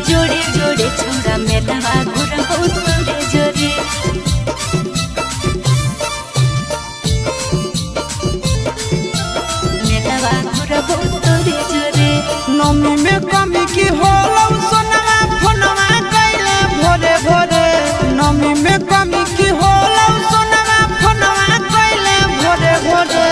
जोड़े जोड़े छोड़ा मेलवा घुरबो तोरे जोरे मेलवा घुरबो तोरे जोरे। नमी में कमी की होलो सोनवा फोनवा कैले भोरे भोरे। नमी में कमी की होलो सोनवा फोनवा कैले भोरे भोरे।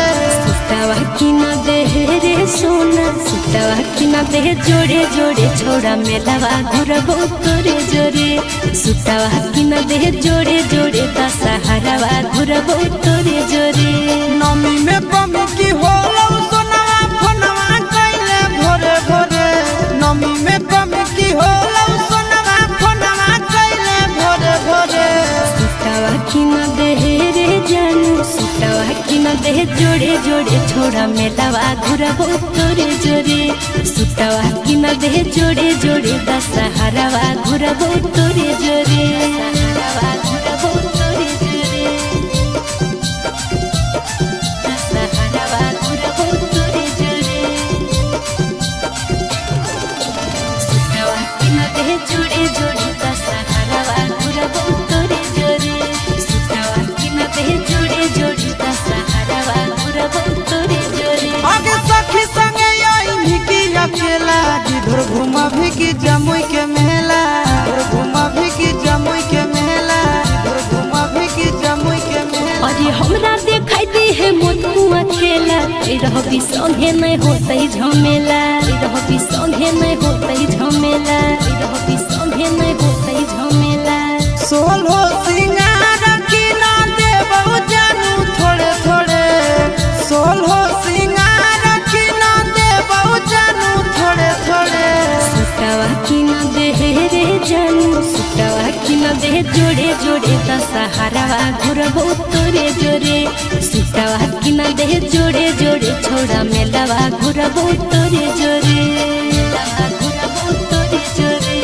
सुतावा की न दे रे सोना सुतावा की न दे जोड़े जोड़े छोड़ा मेलवा घुरबो तोरे जोरे। सुतावा की न दे जोड़े जोड़े दशहरावा घुरबो तोरे जोरे। नमी में कमी की होलो सोनवा फोनवा कैले भोरे भोरे। नमी में कमी की होलो सोनवा फोनवा कैले भोरे भोरे। सुतावा की न दे रे जानू सुतावा की न दे जोड़े जोड़े छोड़ा मेलवा घुरबो तोरे जोरे। सुतावा की न दे जोड़े जोड़े दशहरावा घुरबो तोरे जोरे। दशहरावा घुरबो तोरे जोरे। दशहरावा घुरबो तोरे जोरे। सुतावा की न दे जोड़े जोड़े दशहरावा घुरबो तोरे जोरे। सुतावा की न दे जोड़े जोड़े दशहरावा घुरबो तोरे जोरे। आगे सखी संगे आई भिकी अकेला जिधर घुमा भिकी जमुई के मेला। घुमा भिकी जमुई के मेला। घुमा भिकी जमुई के मेला। अरे हमरा देखाई दी है मोतुआ खेला रहबी संगे नहीं होतई झमेला। रहबी संगे नहीं होतई झमेला। रहबी संगे नहीं होतई झमेला। सोलो सिंगार की ना देबो जानू थोड़े थोड़े। सोलो सिंगार की ना देबो जानू थोड़े थोड़े। सुतावा की न दे रे जानू सुतावा की न दे जोड़े जोड़े दशहरावा घुरबो तोरे जोरे। सुतावा की न दे जोड़े जोड़े छोड़ा मेलवा घुरबो तोरे जोरे। मेलवा घुरबो तोरे जोरे।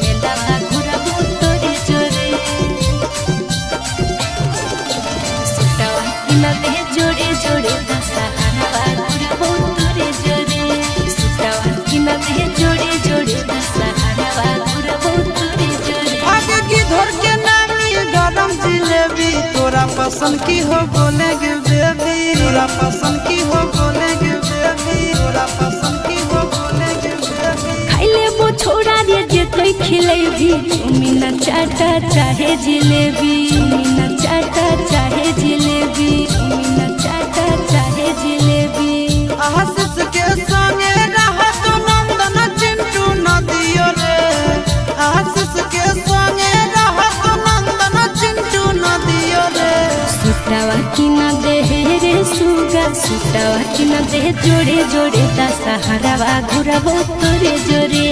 मेलवा घुरबो तोरे जोरे। सुतावा की न दे जोड़े जोड़े दशहरावा घुरबो तोरे जोरे। सुतावा की न दे जोड़े जोड़े दशहरावा घुरबो तोरे जोरे। आगे की धर के नामी गरम जिलेबी। तोरा पसंद की हो बोलेगे बेबी। तोरा पसंद की हो बोलेगे बेबी। तोरा पसंद की हो बोलेगे बेबी। खाइले वो छोड़ा रे जे कोई खिलेबी। चुमीना चाटा चाहे जिलेबी। चुमीना चाटा चाहे जिलेबी। चुमीना चाटा चाहे जिलेबी। आशीष के संगे रहत नंदन चिंटू नदियो रे। आशीष के संगे रहत नंदन चिंटू नदियो रे। सुतावा की न दे रे सुगा सुतावा की न दे जोड़े जोड़े दशहरावा घुरबो तोरे जोरे।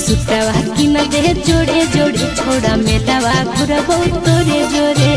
सुतावा की न दे जोड़े जोड़े छोड़ा मेलवा घुरबो तोरे जोरे।